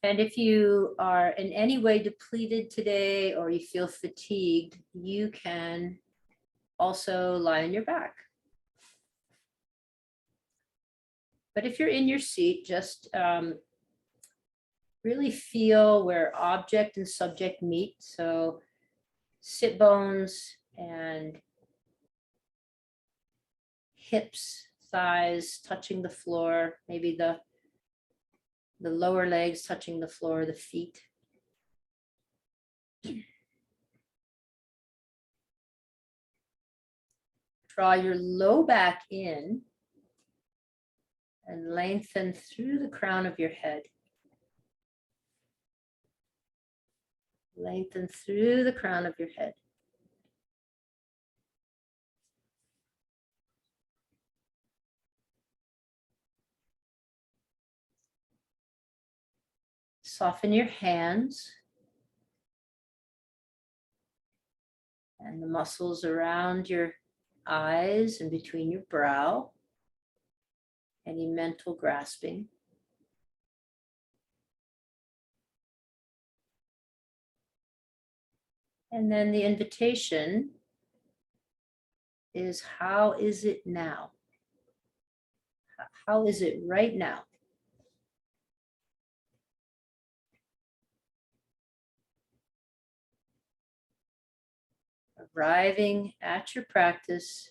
And if you are in any way depleted today or you feel fatigued, you can also lie on your back. But if you're in your seat, just really feel where object and subject meet. So sit bones and hips, thighs touching the floor, maybe the lower legs touching the floor, the feet. Draw your low back in and lengthen through the crown of your head. Lengthen through the crown of your head. Soften your hands and the muscles around your eyes and between your brow. Any mental grasping. And then the invitation is, how is it now? How is it right now? Arriving at your practice,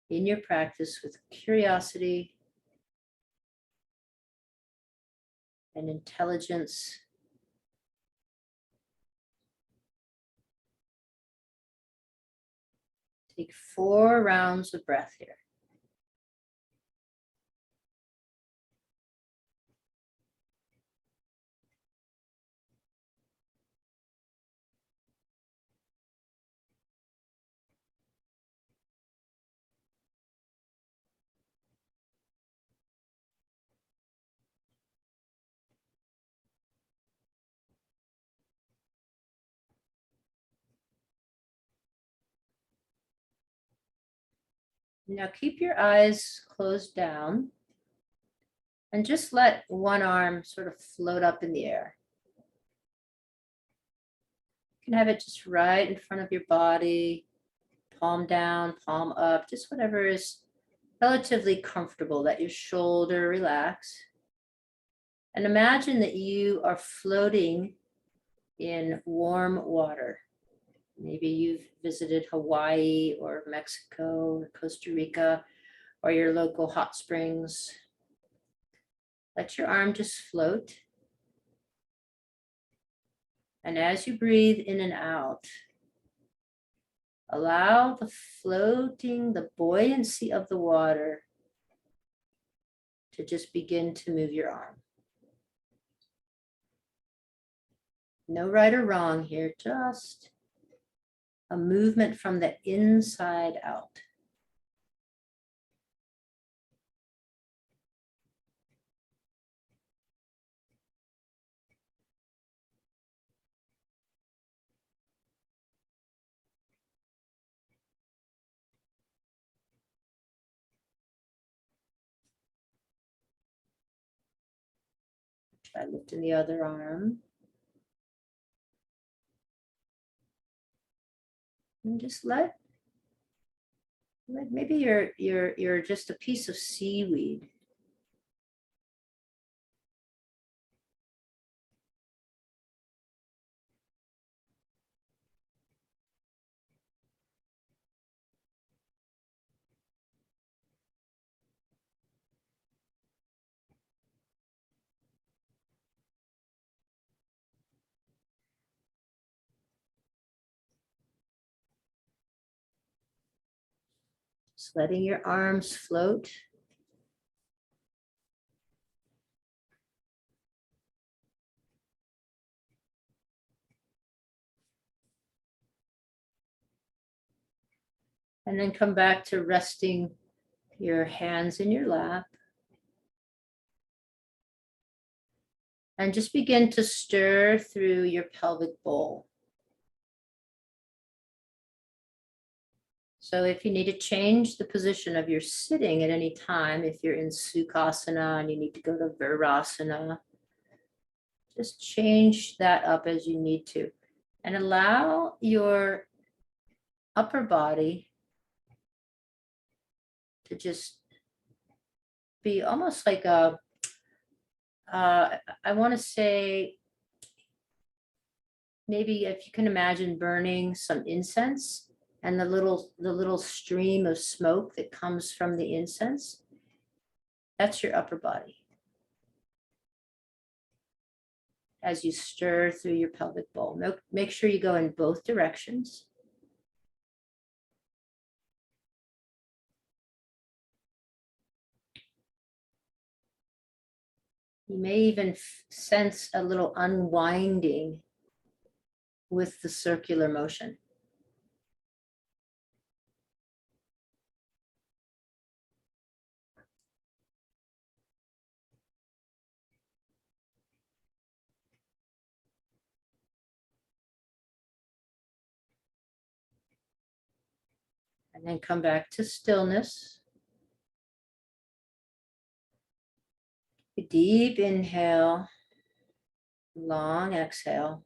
in your practice with curiosity and intelligence. Take 4 rounds of breath here. Now keep your eyes closed down and just let one arm sort of float up in the air. You can have it just right in front of your body, palm down, palm up, just whatever is relatively comfortable. Let your shoulder relax. And imagine that you are floating in warm water. Maybe you've visited Hawaii or Mexico or Costa Rica or your local hot springs. Let your arm just float. And as you breathe in and out, allow the floating, the buoyancy of the water to just begin to move your arm. No right or wrong here, just a movement from the inside out. Try lifting the other arm. And just let maybe you're just a piece of seaweed. Just letting your arms float. And then come back to resting your hands in your lap. And just begin to stir through your pelvic bowl. So if you need to change the position of your sitting at any time, if you're in Sukhasana and you need to go to Virasana, Just change that up as you need to and allow your upper body to just be almost like a, I want to say, maybe if you can imagine burning some incense and the little stream of smoke that comes from the incense, that's your upper body. As you stir through your pelvic bowl, make sure you go in both directions. You may even sense a little unwinding with the circular motion. And then come back to stillness. A deep inhale, long exhale.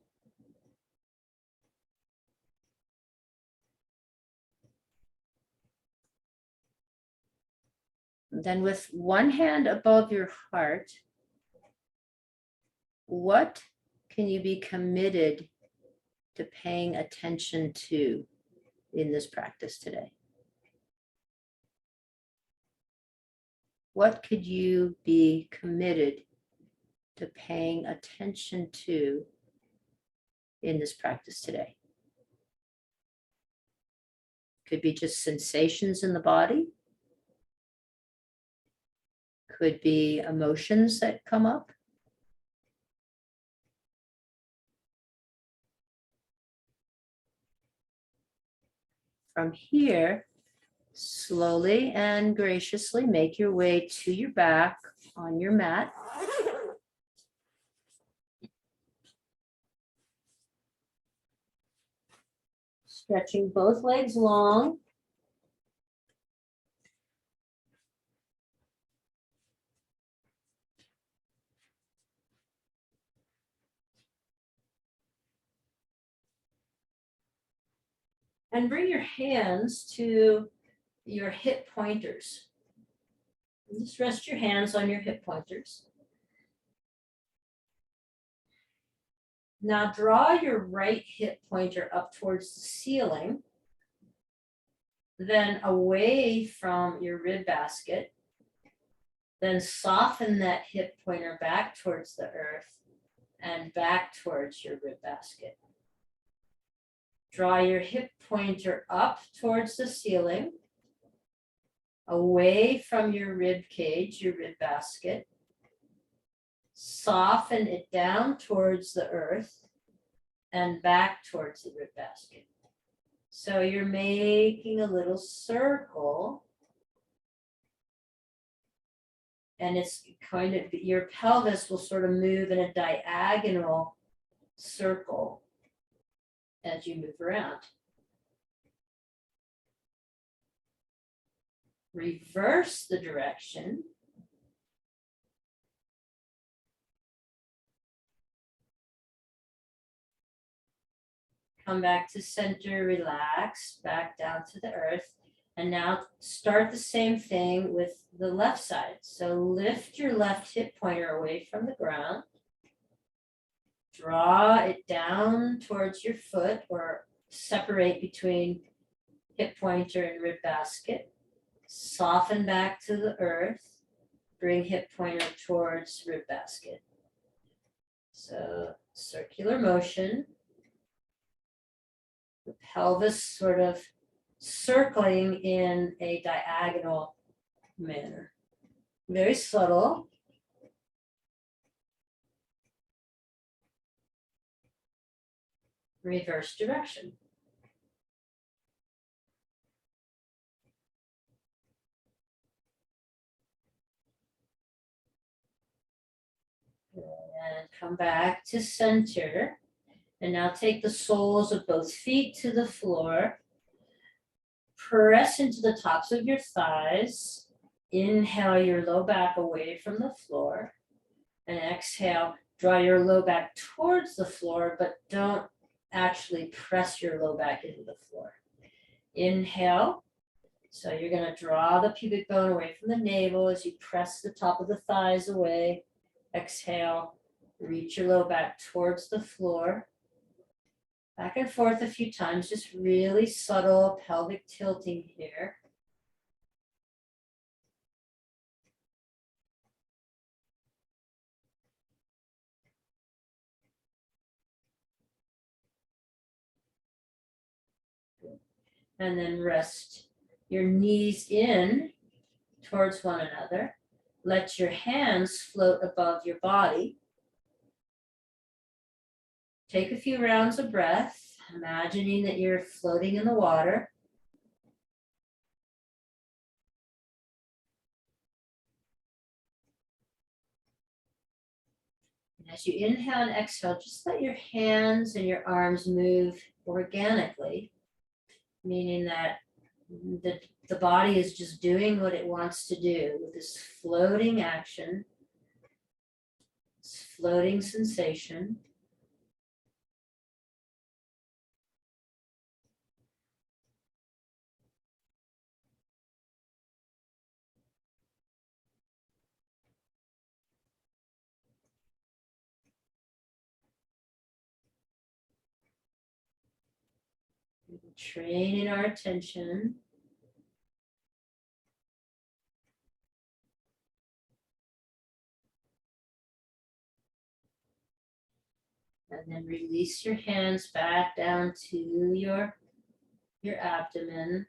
And then with one hand above your heart, what can you be committed to paying attention to in this practice today? What could you be committed to paying attention to in this practice today? Could be just sensations in the body. Could be emotions that come up. From here, slowly and graciously make your way to your back on your mat. Stretching both legs long. And bring your hands to your hip pointers. And just rest your hands on your hip pointers. Now draw your right hip pointer up towards the ceiling, then away from your rib basket. Then soften that hip pointer back towards the earth and back towards your rib basket. Draw your hip pointer up towards the ceiling, away from your rib cage, your rib basket. Soften it down towards the earth and back towards the rib basket. So you're making a little circle, and it's kind of, your pelvis will sort of move in a diagonal circle as you move around. Reverse the direction. Come back to center, relax, back down to the earth. And now start the same thing with the left side. So lift your left hip pointer away from the ground. Draw it down towards your foot or separate between hip pointer and rib basket. Soften back to the earth. Bring hip pointer towards rib basket. So circular motion. The pelvis sort of circling in a diagonal manner. Very subtle. Reverse direction. And come back to center. And now take the soles of both feet to the floor. Press into the tops of your thighs. Inhale your low back away from the floor. And exhale, Draw your low back towards the floor, but don't actually press your low back into the floor. Inhale. So you're going to draw the pubic bone away from the navel as you press the top of the thighs away. Exhale. Reach your low back towards the floor. Back and forth a few times, just really subtle pelvic tilting here. And then rest your knees in towards one another. Let your hands float above your body. Take a few rounds of breath, imagining that you're floating in the water. And as you inhale and exhale, just let your hands and your arms move organically, meaning that the body is just doing what it wants to do with this floating action, this floating sensation. Training our attention. And then release your hands back down to your abdomen.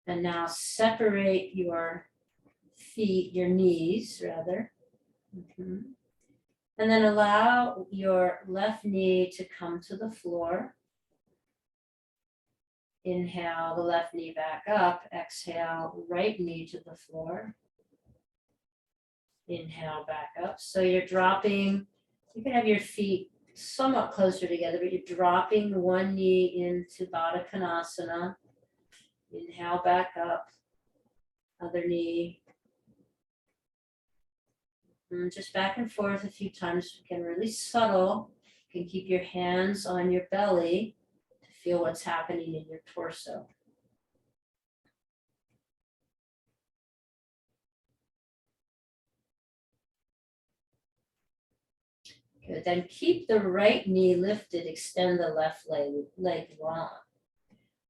And now separate your feet, your knees rather. And then allow your left knee to come to the floor. Inhale the left knee back up. Exhale, right knee to the floor. Inhale back up. So you're dropping, you can have your feet somewhat closer together, but you're dropping one knee into Baddha Konasana. Inhale back up. Other knee. And just back and forth a few times. Again, really subtle. You can keep your hands on your belly to feel what's happening in your torso. Good. Then keep the right knee lifted, extend the left leg long.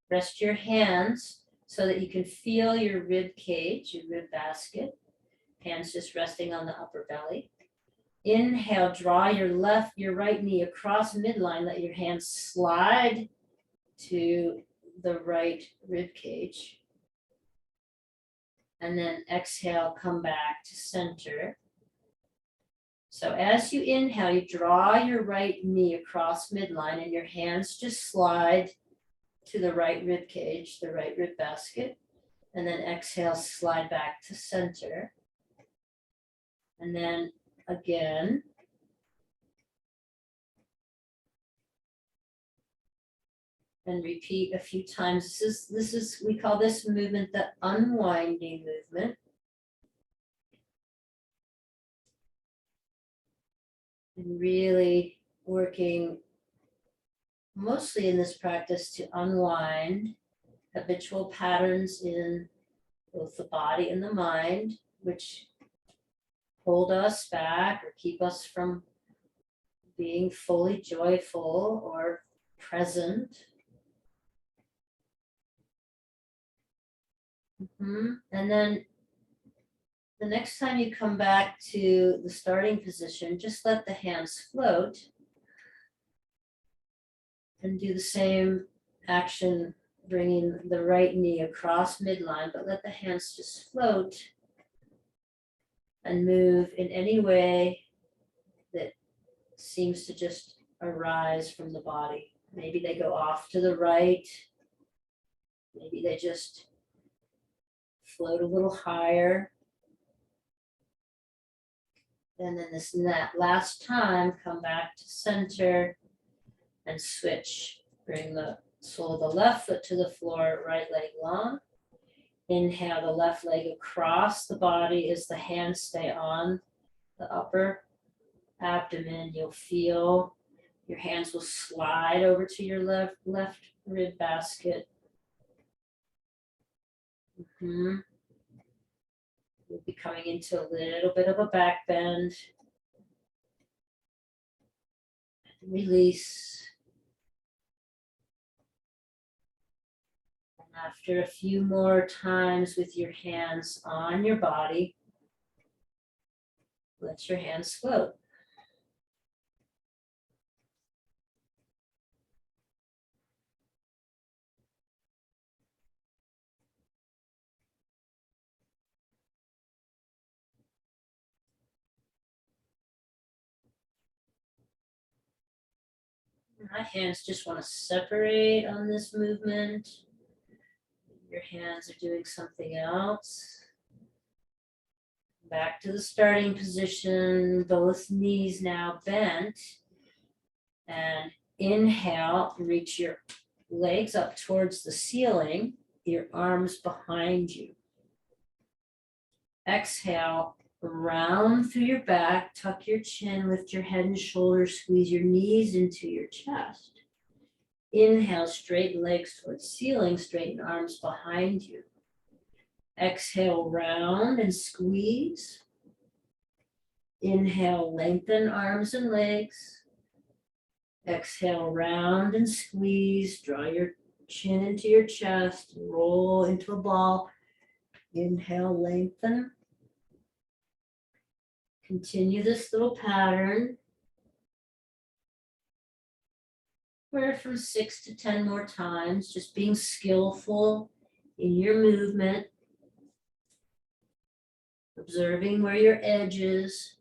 Rest your hands so that you can feel your rib cage, your rib basket. Hands just resting on the upper belly. Inhale, draw your right knee across midline. Let your hands slide to the right rib cage. And then exhale, come back to center. So as you inhale, you draw your right knee across midline and your hands just slide to the right rib cage, the right rib basket. And then exhale, slide back to center. And then again. And repeat a few times. This is we call this movement the unwinding movement. And really working mostly in this practice to unwind habitual patterns in both the body and the mind, which hold us back or keep us from being fully joyful or present. And then the next time you come back to the starting position, just let the hands float and do the same action, bringing the right knee across midline, but let the hands just float and move in any way that seems to just arise from the body. Maybe they go off to the right. Maybe they just float a little higher. And then that last time, come back to center and switch. Bring the sole of the left foot to the floor, right leg long. Inhale the left leg across the body as the hands stay on the upper abdomen. You'll feel your hands will slide over to your left rib basket. You'll be coming into a little bit of a back bend. Release. And after a few more times with your hands on your body, let your hands float. My hands just want to separate on this movement. Your hands are doing something else. Back to the starting position, both knees now bent. And inhale, reach your legs up towards the ceiling, your arms behind you. Exhale, round through your back, tuck your chin, lift your head and shoulders, squeeze your knees into your chest. Inhale, straighten legs towards ceiling, straighten arms behind you. Exhale, round and squeeze. Inhale, lengthen arms and legs. Exhale, round and squeeze. Draw your chin into your chest, roll into a ball. Inhale, lengthen. Continue this little pattern for from 6 to 10 more times, just being skillful in your movement, observing where your edge is.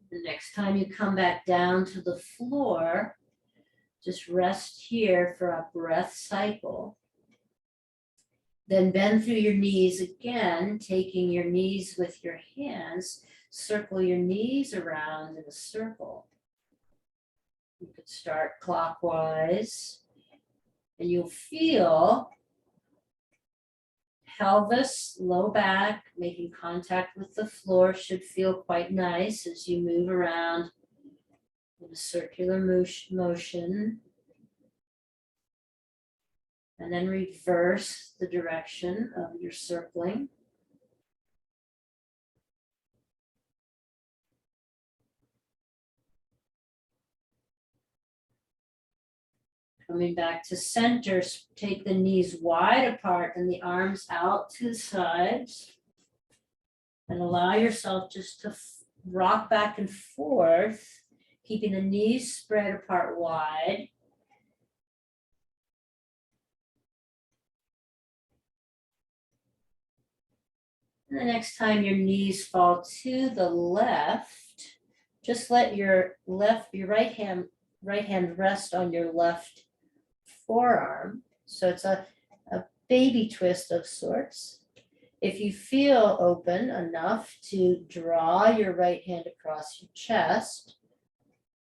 The next time you come back down to the floor, just rest here for a breath cycle. Then bend through your knees again, taking your knees with your hands, circle your knees around in a circle. You could start clockwise, and you'll feel pelvis, low back, making contact with the floor should feel quite nice as you move around in a circular motion. And then reverse the direction of your circling. Coming back to center, take the knees wide apart and the arms out to the sides. And allow yourself just to rock back and forth, keeping the knees spread apart wide. And the next time your knees fall to the left, just let your right hand rest on your left forearm. So it's a baby twist of sorts. If you feel open enough to draw your right hand across your chest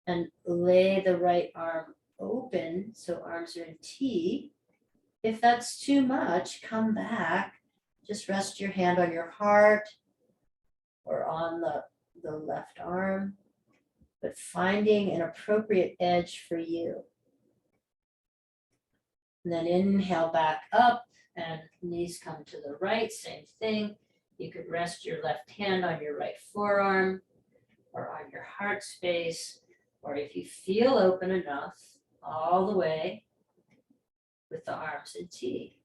and lay the right arm open, so arms are in T. If that's too much, come back. Just rest your hand on your heart or on the left arm, but finding an appropriate edge for you. And then inhale back up and knees come to the right, same thing. You could rest your left hand on your right forearm or on your heart space, or if you feel open enough, all the way with the arms in T.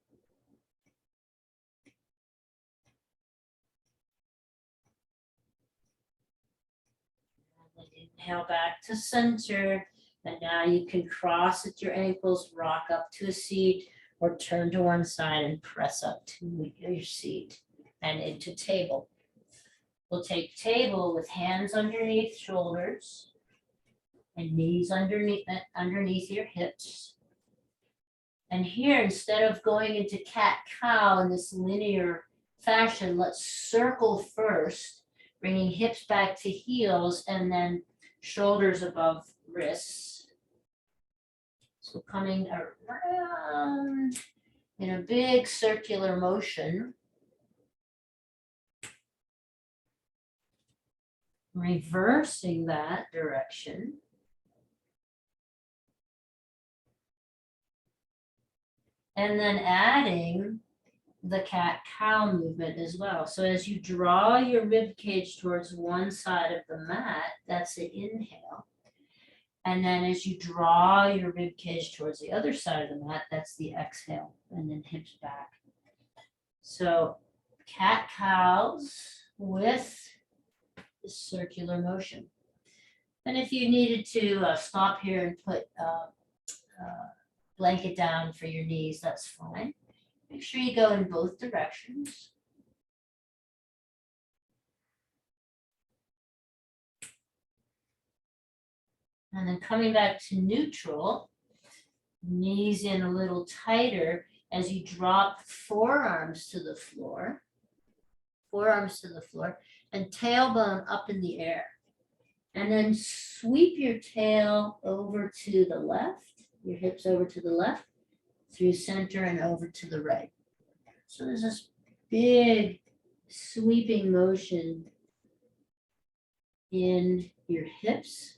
Inhale back to center, and now you can cross at your ankles, rock up to a seat, or turn to one side and press up to your seat and into table. We'll take table with hands underneath shoulders and knees underneath your hips. And here, instead of going into cat-cow in this linear fashion, let's circle first, bringing hips back to heels and then shoulders above wrists. So coming around in a big circular motion. Reversing that direction. And then adding the cat-cow movement as well. So as you draw your rib cage towards one side of the mat, that's the inhale. And then as you draw your rib cage towards the other side of the mat, that's the exhale, and then hips back. So cat-cows with the circular motion. And if you needed to stop here and put blanket down for your knees, that's fine. Make sure you go in both directions. And then coming back to neutral, knees in a little tighter as you drop forearms to the floor, and tailbone up in the air. And then sweep your tail over to the left, your hips over to the left, through center and over to the right. So there's this big sweeping motion in your hips.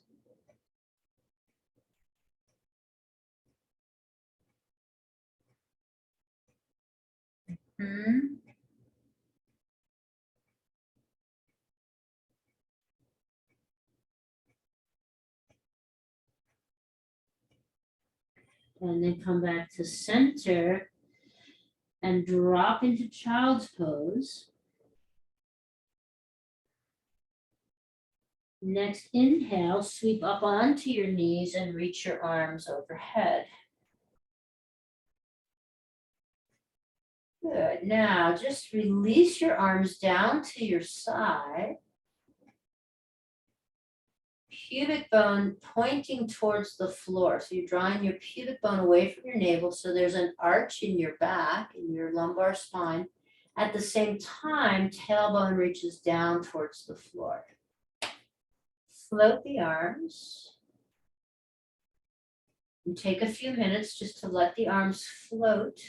And then come back to center and drop into child's pose. Next inhale, sweep up onto your knees and reach your arms overhead. Good. Now just release your arms down to your side. Pubic bone pointing towards the floor. So you're drawing your pubic bone away from your navel. So there's an arch in your back, in your lumbar spine. At the same time, tailbone reaches down towards the floor. Float the arms. And take a few minutes just to let the arms float.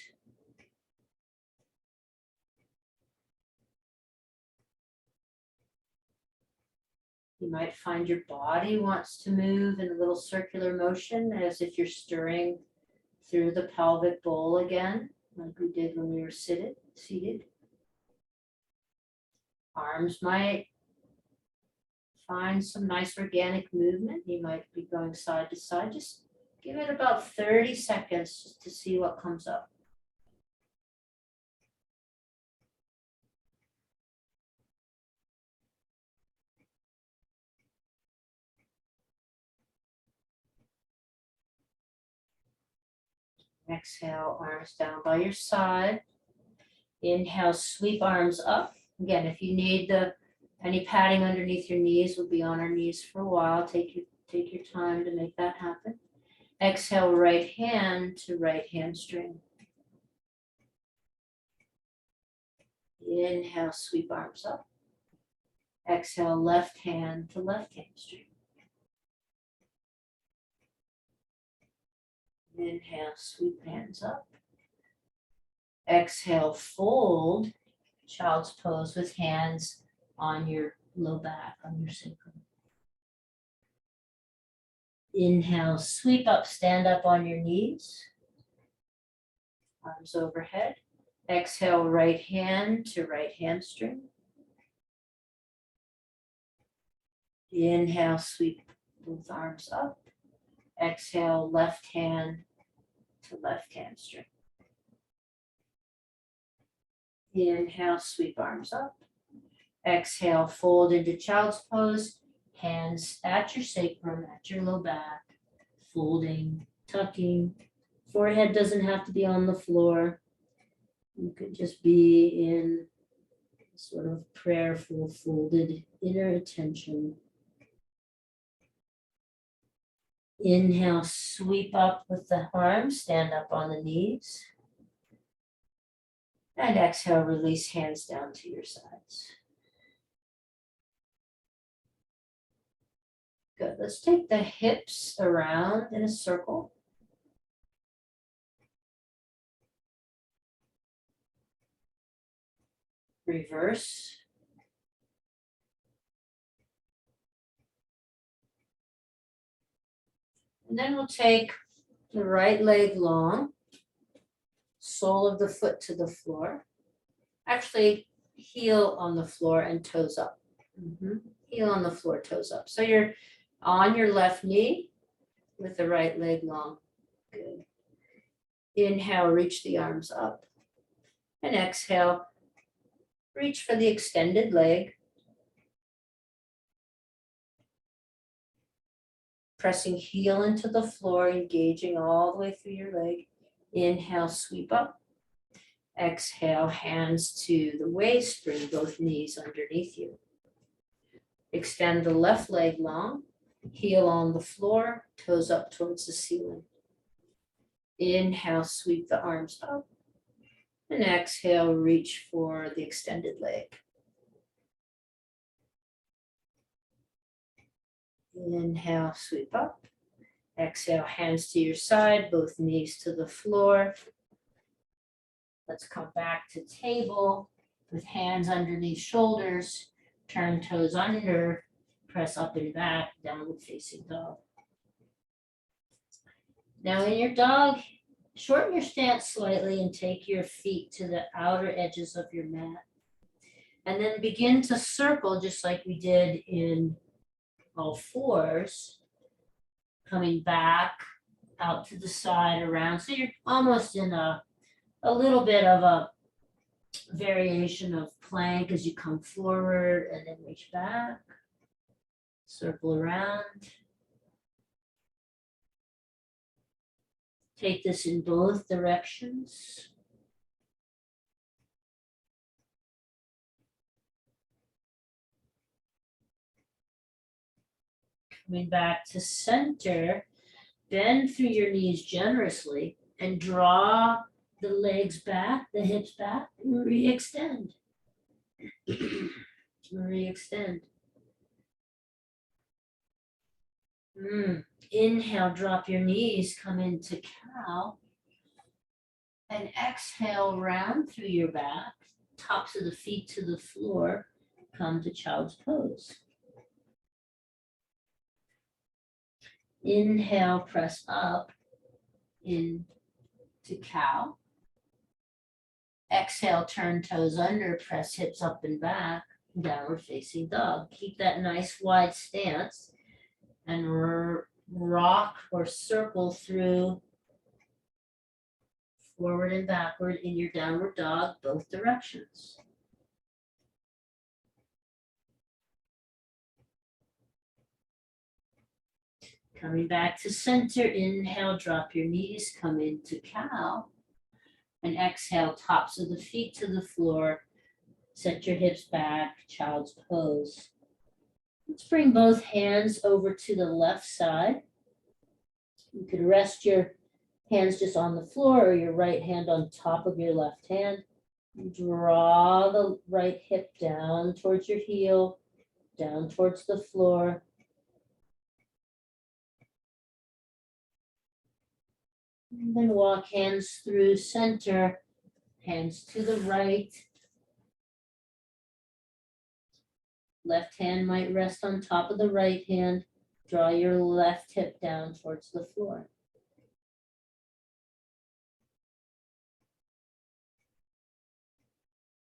You might find your body wants to move in a little circular motion as if you're stirring through the pelvic bowl again, like we did when we were seated. Arms might find some nice organic movement. You might be going side to side. Just give it about 30 seconds just to see what comes up. Exhale, arms down by your side. Inhale, sweep arms up. Again, if you need any padding underneath your knees, we'll be on our knees for a while. Take your time to make that happen. Exhale, right hand to right hamstring. Inhale, sweep arms up. Exhale, left hand to left hamstring. Inhale, sweep hands up. Exhale, fold, child's pose with hands on your low back, on your sacrum. Inhale, sweep up, stand up on your knees. Arms overhead. Exhale, right hand to right hamstring. Inhale, sweep both arms up. Exhale, left hand to left hamstring. Inhale, sweep arms up. Exhale, fold into child's pose. Hands at your sacrum, at your low back. Folding, tucking. Forehead doesn't have to be on the floor. You could just be in sort of prayerful, folded inner attention. Inhale, sweep up with the arms, stand up on the knees. And exhale, release hands down to your sides. Good. Let's take the hips around in a circle. reverse. And then we'll take the right leg long, sole of the foot to the floor. Actually, heel on the floor and toes up. Heel on the floor, toes up. So you're on your left knee with the right leg long. Good. Inhale, reach the arms up. And exhale, reach for the extended leg. Pressing heel into the floor, engaging all the way through your leg. Inhale, sweep up. Exhale, hands to the waist, bring both knees underneath you. Extend the left leg long, heel on the floor, toes up towards the ceiling. Inhale, sweep the arms up. And exhale, reach for the extended leg. Inhale, sweep up. Exhale, hands to your side, both knees to the floor. Let's come back to table with hands underneath shoulders. Turn toes under, press up and back, downward facing dog. Now in your dog, shorten your stance slightly and take your feet to the outer edges of your mat. And then begin to circle just like we did in all fours, coming back out to the side around. So you're almost in a little bit of a variation of plank as you come forward and then reach back, circle around. Take this in both directions. Coming back to center, bend through your knees generously and draw the legs back, the hips back, and re-extend. Re-extend. Inhale, drop your knees, come into cow. And exhale, round through your back, tops of the feet to the floor, come to child's pose. Inhale, press up into cow. Exhale, turn toes under, press hips up and back, downward facing dog. Keep that nice wide stance and rock or circle through forward and backward in your downward dog, both directions. Coming back to center, inhale, drop your knees, come into cow. And exhale, tops of the feet to the floor. Set your hips back, child's pose. Let's bring both hands over to the left side. You could rest your hands just on the floor or your right hand on top of your left hand. Draw the right hip down towards your heel, down towards the floor. And then walk hands through center, hands to the right. Left hand might rest on top of the right hand. Draw your left hip down towards the floor.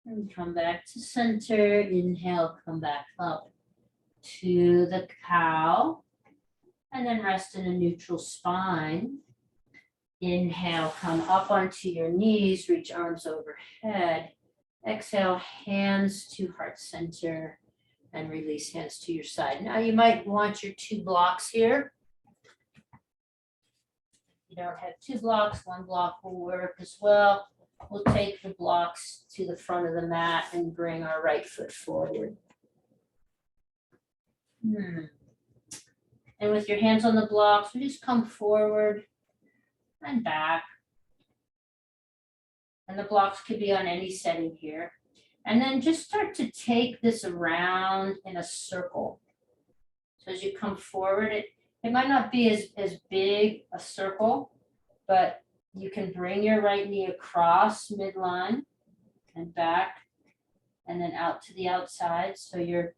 And come back to center. Inhale, come back up to the cow. And then rest in a neutral spine. Inhale, come up onto your knees, reach arms overhead. Exhale, hands to heart center and release hands to your side. Now you might want your 2 blocks here. You don't have 2 blocks, 1 block will work as well. We'll take the blocks to the front of the mat and bring our right foot forward. And with your hands on the blocks, we just come forward and back. And the blocks could be on any setting here. And then just start to take this around in a circle. So as you come forward, it might not be as big a circle, but you can bring your right knee across midline and back and then out to the outside. So you're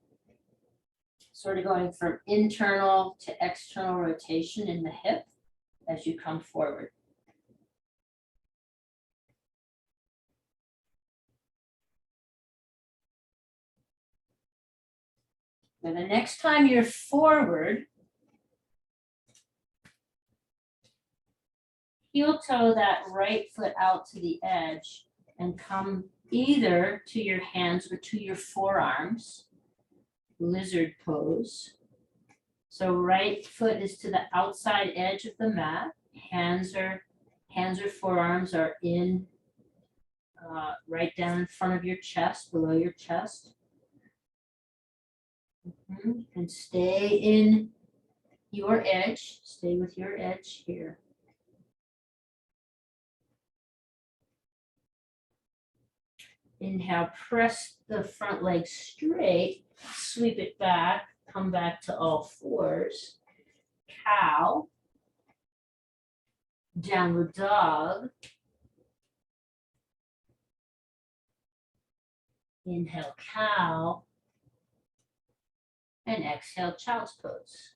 sort of going from internal to external rotation in the hip as you come forward. Now the next time you're forward, heel toe that right foot out to the edge and come either to your hands or to your forearms, lizard pose. So right foot is to the outside edge of the mat. Hands or forearms are in right down in front of your chest, below your chest. And stay in your edge. Stay with your edge here. Inhale, press the front leg straight, sweep it back, come back to all fours. Cow, downward dog. Inhale, cow, and exhale, child's pose.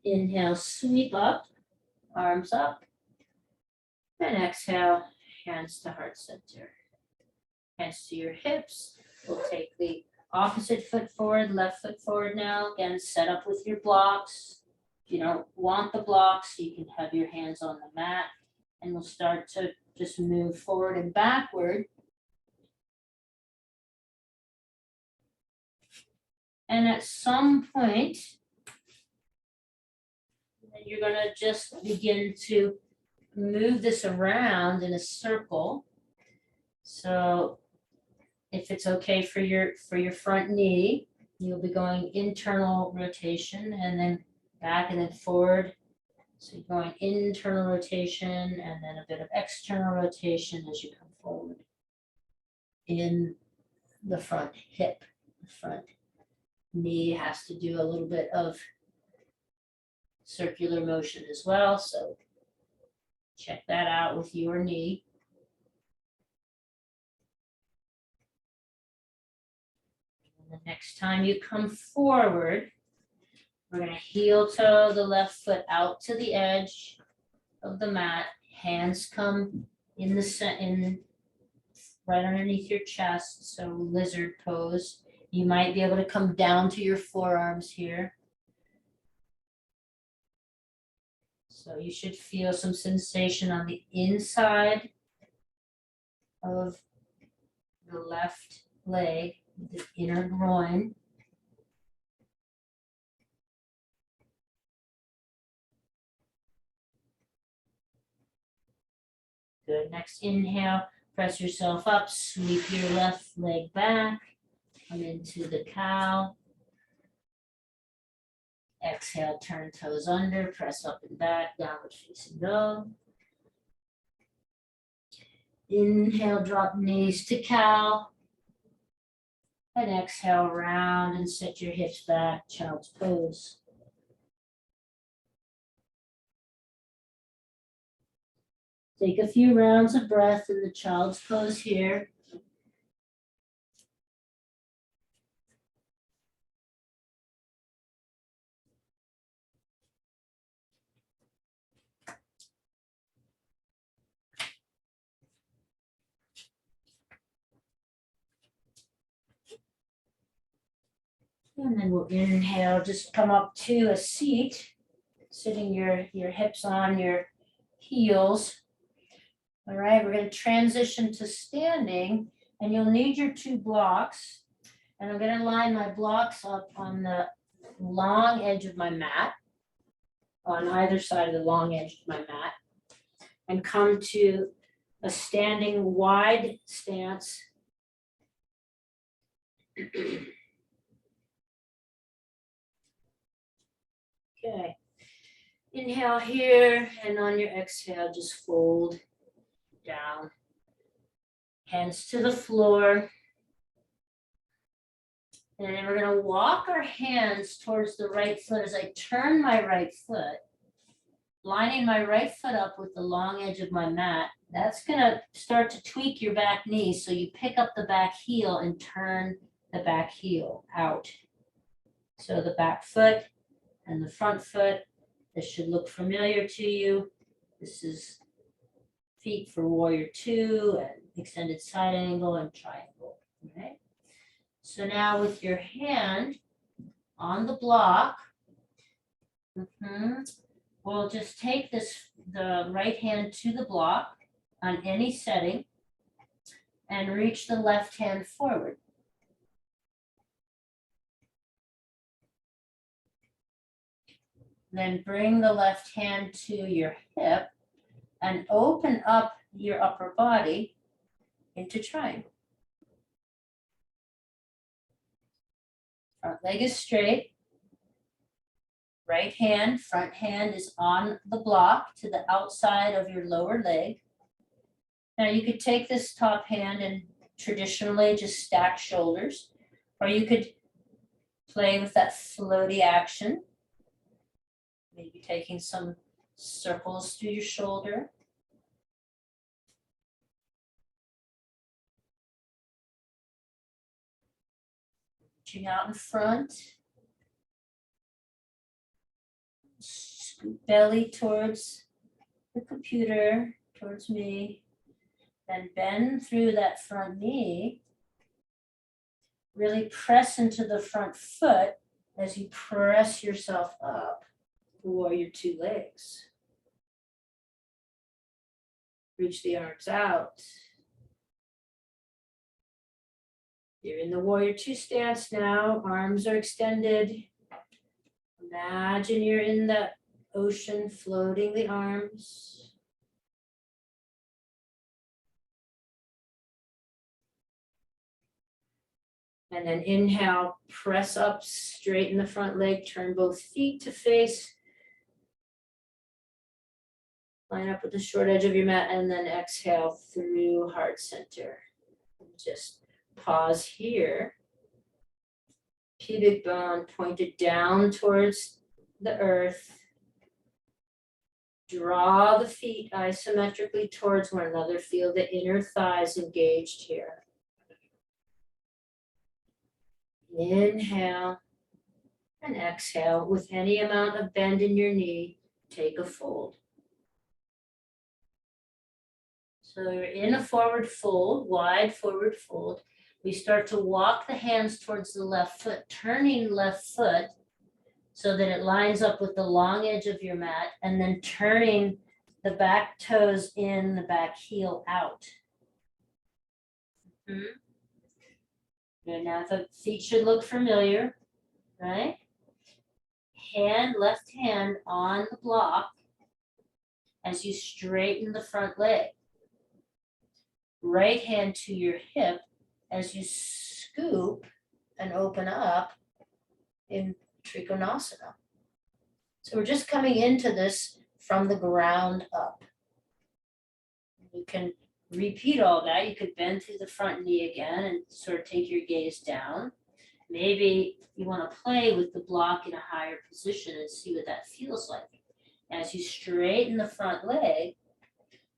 Inhale, sweep up, arms up, and exhale, hands to heart center. Hands to your hips. We'll take the opposite foot forward, left foot forward now. Again, set up with your blocks. If you don't want the blocks, you can have your hands on the mat, and we'll start to just move forward and backward. And at some point, you're going to just begin to move this around in a circle. So if it's okay for your front knee, you'll be going internal rotation and then back and then forward. So you're going internal rotation and then a bit of external rotation as you come forward in the front hip. The front knee has to do a little bit of circular motion as well. So check that out with your knee. And the next time you come forward, we're going to heel toe the left foot out to the edge of the mat. Hands come in right underneath your chest. So lizard pose. You might be able to come down to your forearms here. So you should feel some sensation on the inside of the left leg, the inner groin. Good. Next inhale, press yourself up, sweep your left leg back, come into the cow. Exhale, turn toes under, press up and back, downward facing dog. Inhale, drop knees to cow. And exhale, round and set your hips back, child's pose. Take a few rounds of breath in the child's pose here. And then we'll inhale, just come up to a seat, sitting your hips on your heels. All right, we're going to transition to standing, and you'll need your two blocks. And I'm going to line my blocks up on the long edge of my mat, on either side of the long edge of my mat, and come to a standing wide stance. Okay, inhale here, and on your exhale, just fold down. Hands to the floor. And then we're going to walk our hands towards the right foot as I turn my right foot. lining my right foot up with the long edge of my mat, that's gonna start to tweak your back knee. So you pick up the back heel and turn the back heel out. So the back foot and the front foot, this should look familiar to you. This is feet for warrior two and extended side angle and triangle, okay? So now with your hand on the block, we'll just take the right hand to the block on any setting and reach the left hand forward. Then bring the left hand to your hip and open up your upper body into triangle. Front leg is straight. Right hand, front hand is on the block to the outside of your lower leg. Now you could take this top hand and traditionally just stack shoulders, or you could play with that floaty action. Maybe taking some circles through your shoulder. Reaching out in front. Scoop belly towards the computer, towards me. Then bend through that front knee. Really press into the front foot as you press yourself up for your two legs. Reach the arms out. You're in the warrior two stance now. Arms are extended. Imagine you're in the ocean, floating the arms. And then inhale, press up, straighten the front leg, turn both feet to face. Line up with the short edge of your mat, and then exhale through heart center. Just pause here. Pubic bone pointed down towards the earth. Draw the feet isometrically towards one another. Feel the inner thighs engaged here. Inhale and exhale. With any amount of bend in your knee, take a fold. So you're in a forward fold, wide forward fold. We start to walk the hands towards the left foot, turning left foot so that it lines up with the long edge of your mat, and then turning the back toes in, the back heel out. Good. Now the feet should look familiar, right? Left hand on the block as you straighten the front leg. Right hand to your hip as you scoop and open up in Trikonasana. So we're just coming into this from the ground up. You can repeat all that. You could bend through the front knee again and sort of take your gaze down. Maybe you want to play with the block in a higher position and see what that feels like. As you straighten the front leg,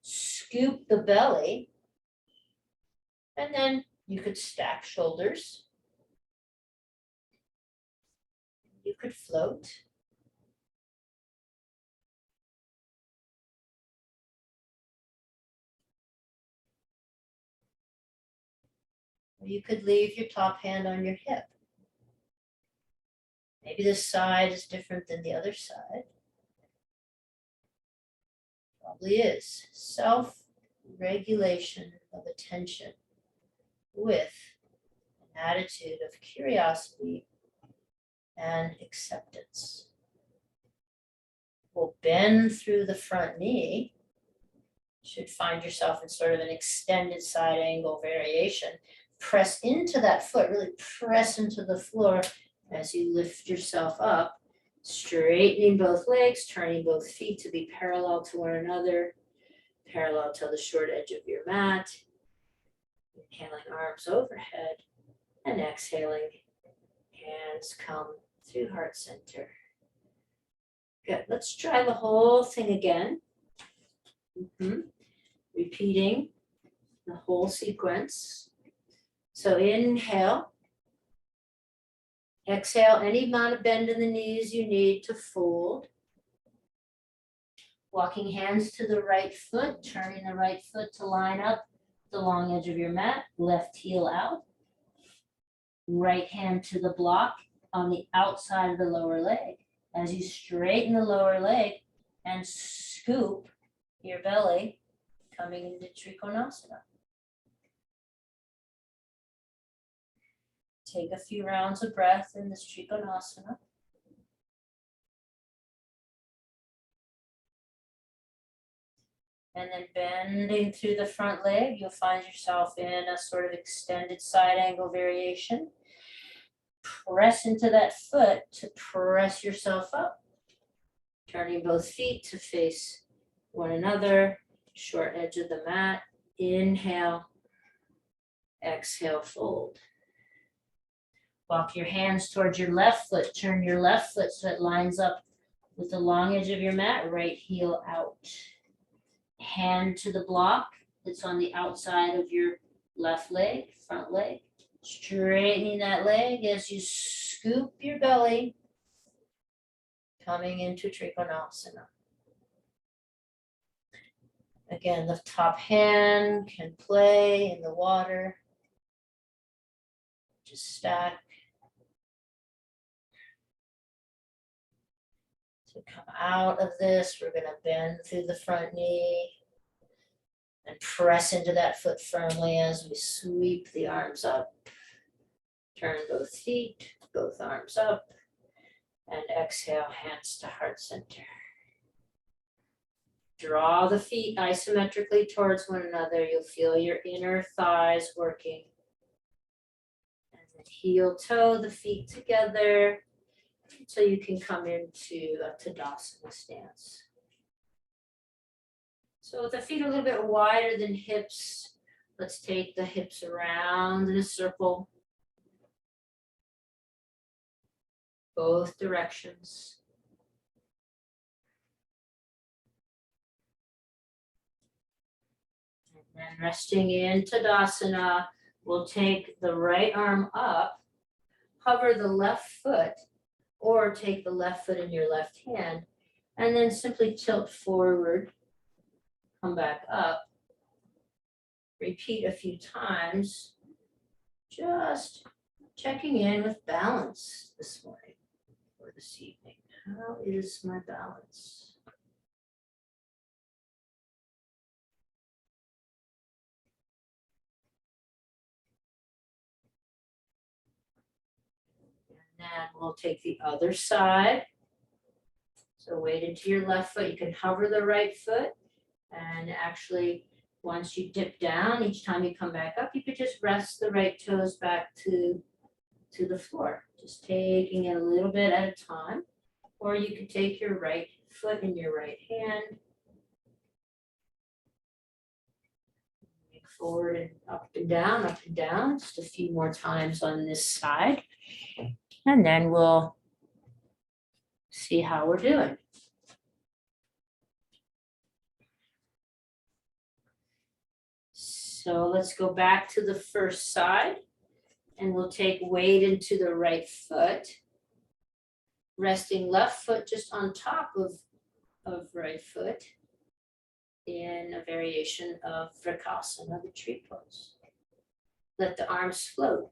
scoop the belly, and then you could stack shoulders. You could float. Or you could leave your top hand on your hip. Maybe this side is different than the other side. Probably is. Self-regulation of attention with an attitude of curiosity and acceptance. We'll bend through the front knee. Should find yourself in sort of an extended side angle variation. Press into that foot, really press into the floor as you lift yourself up, straightening both legs, turning both feet to be parallel to one another, parallel to the short edge of your mat. Inhaling, arms overhead, and exhaling, hands come through heart center. Good. Let's try the whole thing again. Repeating the whole sequence. So inhale. Exhale any amount of bend in the knees you need to fold. Walking hands to the right foot, turning the right foot to line up the long edge of your mat, left heel out. Right hand to the block on the outside of the lower leg. As you straighten the lower leg and scoop your belly, coming into Trikonasana. Take a few rounds of breath in this Trikonasana. And then bending through the front leg, you'll find yourself in a sort of extended side angle variation. Press into that foot to press yourself up. Turning both feet to face one another, short edge of the mat. Inhale, exhale, fold. Walk your hands towards your left foot. Turn your left foot so it lines up with the long edge of your mat, right heel out. Hand to the block that's on the outside of your left leg, front leg. Straightening that leg as you scoop your belly, coming into Trikonasana. Again, the top hand can play in the water. Just stack. To come out of this, we're going to bend through the front knee and press into that foot firmly as we sweep the arms up. Turn both feet, both arms up, and exhale, hands to heart center. Draw the feet isometrically towards one another. You'll feel your inner thighs working. And then heel toe the feet together so you can come into a Tadasana stance. So with the feet a little bit wider than hips, let's take the hips around in a circle. Both directions. And then resting in Tadasana, we'll take the right arm up, hover the left foot, or take the left foot in your left hand, and then simply tilt forward, come back up. Repeat a few times, just checking in with balance this morning or this evening. How is my balance? And then we'll take the other side. So weight into your left foot. You can hover the right foot, and actually once you dip down, each time you come back up, you could just rest the right toes back to the floor, just taking it a little bit at a time. Or you could take your right foot in your right hand, make forward and up and down, just a few more times on this side. And then we'll see how we're doing. So let's go back to the first side, and we'll take weight into the right foot, resting left foot just on top of right foot in a variation of Vrksasana, the tree pose. Let the arms float.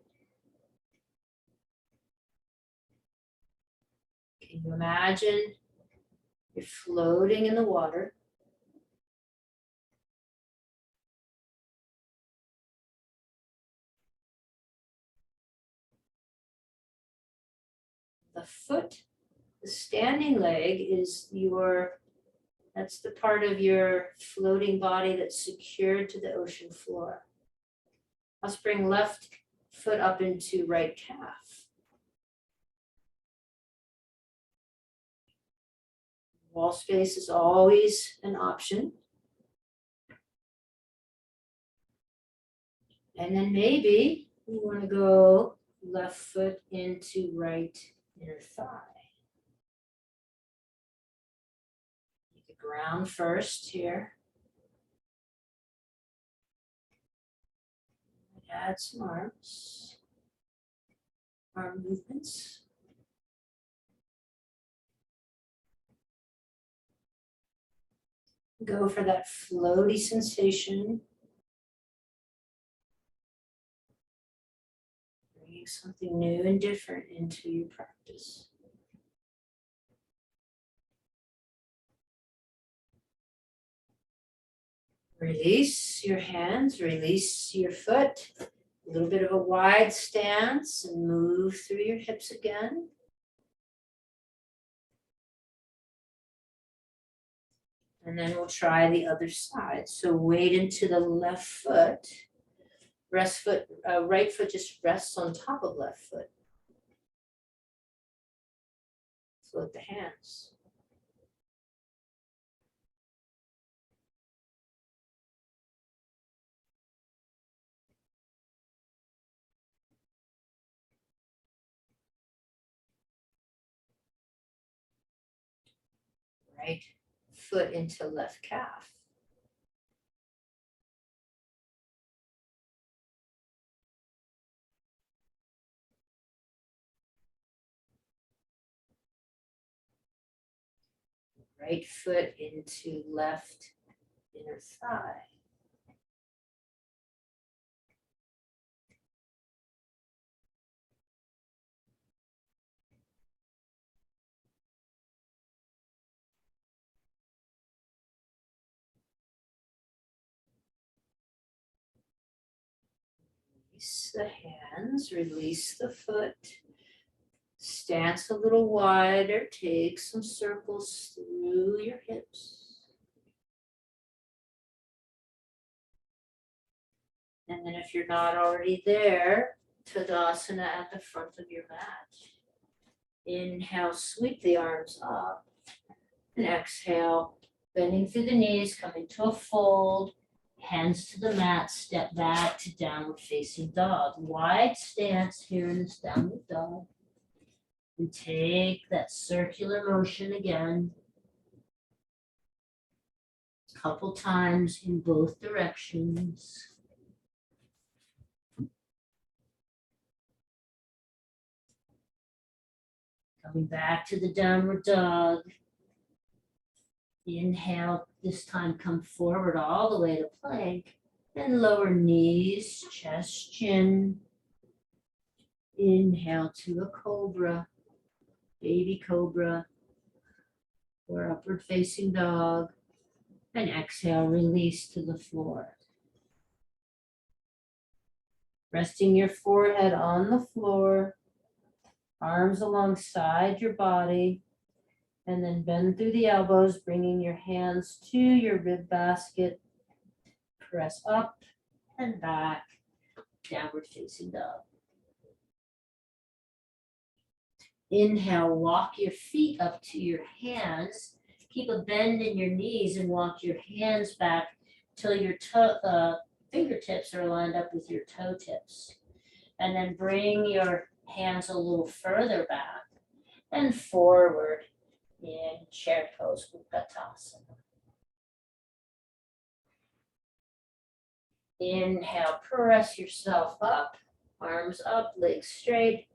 Can you imagine you're floating in the water? The foot, the standing leg is that's the part of your floating body that's secured to the ocean floor. Let's bring left foot up into right calf. Wall space is always an option. And then maybe you want to go left foot into right inner thigh. ground first here. Add some arm movements. Go for that floaty sensation. Bringing something new and different into your practice. Release your hands, release your foot. A little bit of a wide stance and move through your hips again. And then we'll try the other side. So weight into the left foot. Right foot just rests on top of left foot. Float the hands. Right foot into left calf. Right foot into left inner thigh. Release the hands, release the foot. Stance a little wider, take some circles through your hips. And then if you're not already there, Tadasana at the front of your mat. Inhale, sweep the arms up. And exhale, bending through the knees, coming to a fold. Hands to the mat, step back to downward facing dog. Wide stance here in this downward dog. And take that circular motion again. A couple times in both directions. Coming back to the downward dog. Inhale, this time come forward all the way to plank. And lower knees, chest, chin. Inhale to a cobra, baby cobra, or upward facing dog. And exhale, release to the floor. Resting your forehead on the floor, arms alongside your body, and then bend through the elbows, bringing your hands to your rib basket. Press up and back, downward facing dog. Inhale, walk your feet up to your hands. Keep a bend in your knees and walk your hands back till your fingertips are lined up with your toe tips. And then bring your hands a little further back and forward in chair pose, Utkatasana. Inhale, press yourself up, arms up, legs straight,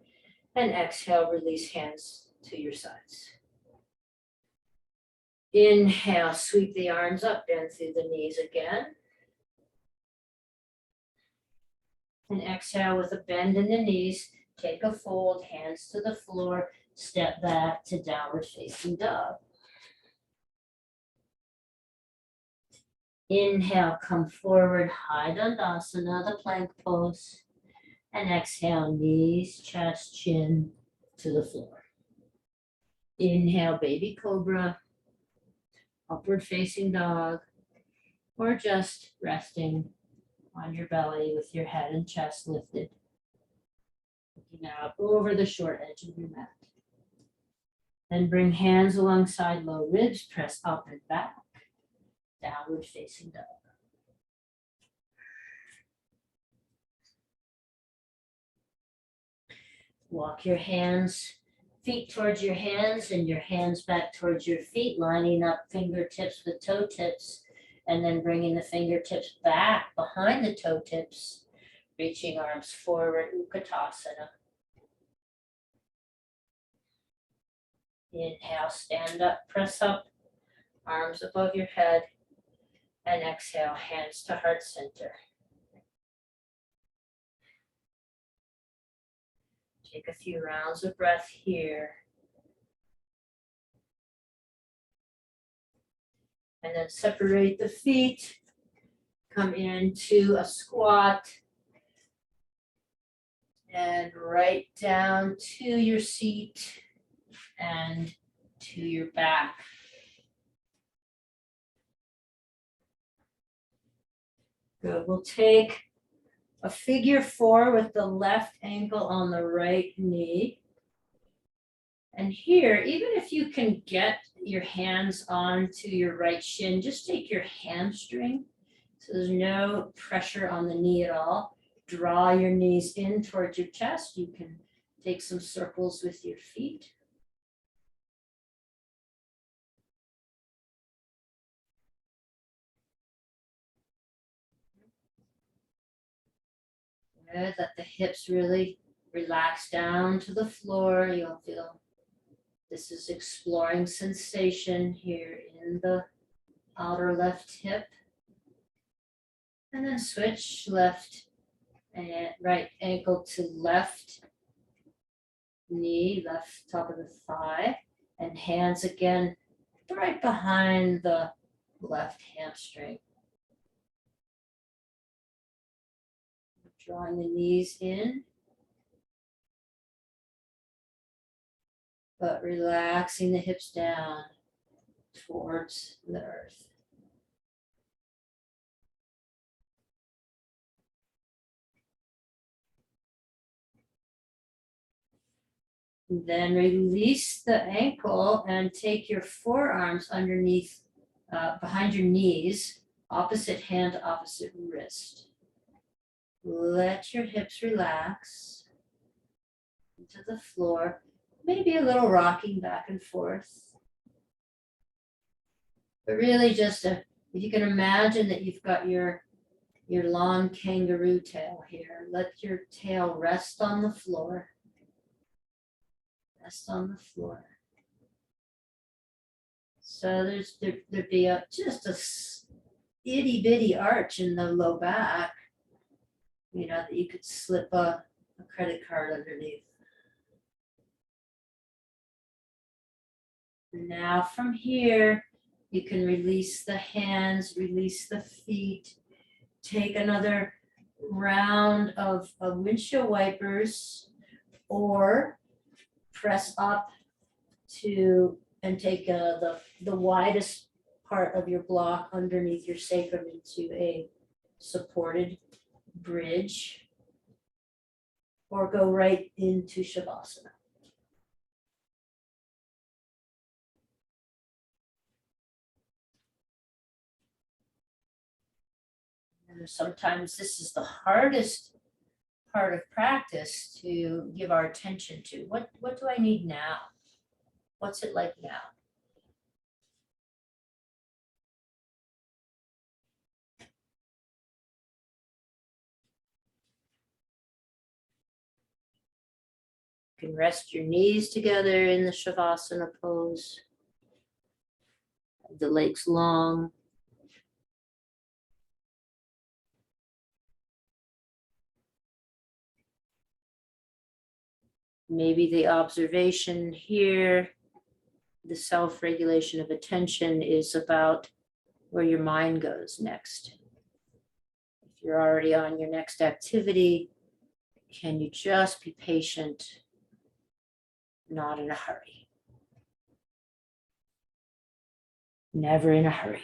and exhale, release hands to your sides. Inhale, sweep the arms up, bend through the knees again. And exhale with a bend in the knees, take a fold, hands to the floor, step back to downward facing dog. Inhale, come forward, high Dandasana, the plank pose. And exhale, knees, chest, chin to the floor. Inhale, baby cobra, upward facing dog, or just resting on your belly with your head and chest lifted. Looking out over the short edge of your mat. Then bring hands alongside low ribs, press up and back, downward facing dog. Walk your hands feet towards your hands and your hands back towards your feet, lining up fingertips with toe tips, and then bringing the fingertips back behind the toe tips, reaching arms forward, Utkatasana. Inhale, stand up, press up, arms above your head, and exhale, hands to heart center. Take a few rounds of breath here. And then separate the feet, come into a squat, and right down to your seat and to your back. Good, we'll take a figure 4 with the left ankle on the right knee. And here, even if you can get your hands onto your right shin, just take your hamstring. So there's no pressure on the knee at all. Draw your knees in towards your chest. You can take some circles with your feet. Good, let the hips really relax down to the floor. You'll feel this is exploring sensation here in the outer left hip. And then switch left and right ankle to left knee, left top of the thigh, and hands again right behind the left hamstring. Drawing the knees in, but relaxing the hips down towards the earth. Then release the ankle and take your forearms underneath, behind your knees, opposite hand, opposite wrist. Let your hips relax into the floor, maybe a little rocking back and forth. But really just if you can imagine that you've got your long kangaroo tail here, let your tail rest on the floor. Rest on the floor. So there'd be just a itty bitty arch in the low back, you know, that you could slip a credit card underneath. Now from here, you can release the hands, release the feet, take another round of windshield wipers, or press up to and take the widest part of your block underneath your sacrum into a supported bridge, or go right into Shavasana. And sometimes this is the hardest part of practice to give our attention to. What do I need now? What's it like now? You can rest your knees together in the Shavasana pose. The legs long. Maybe the observation here, the self-regulation of attention, is about where your mind goes next. If you're already on your next activity, can you just be patient, not in a hurry? Never in a hurry.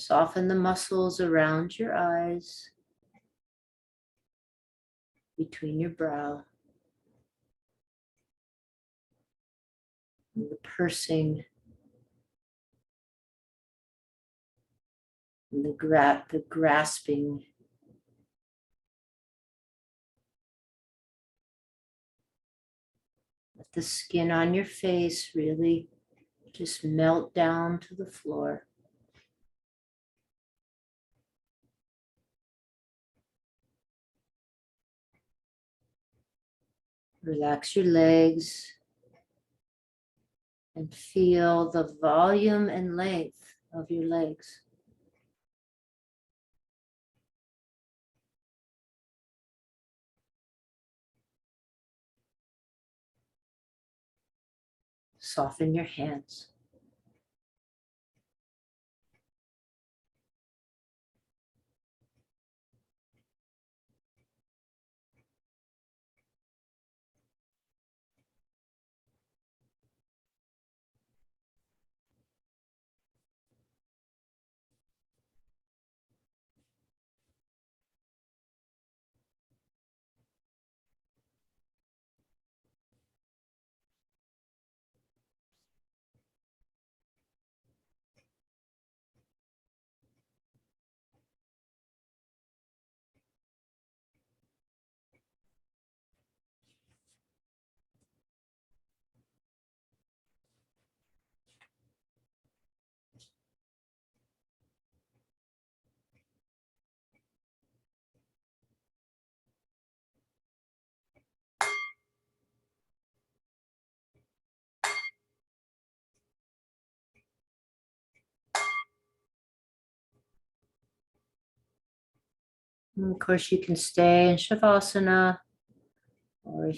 Soften the muscles around your eyes, between your brow, and the pursing, and the grasping. Let the skin on your face really just melt down to the floor. Relax your legs and feel the volume and length of your legs. Soften your hands. And of course, you can stay in Shavasana, or if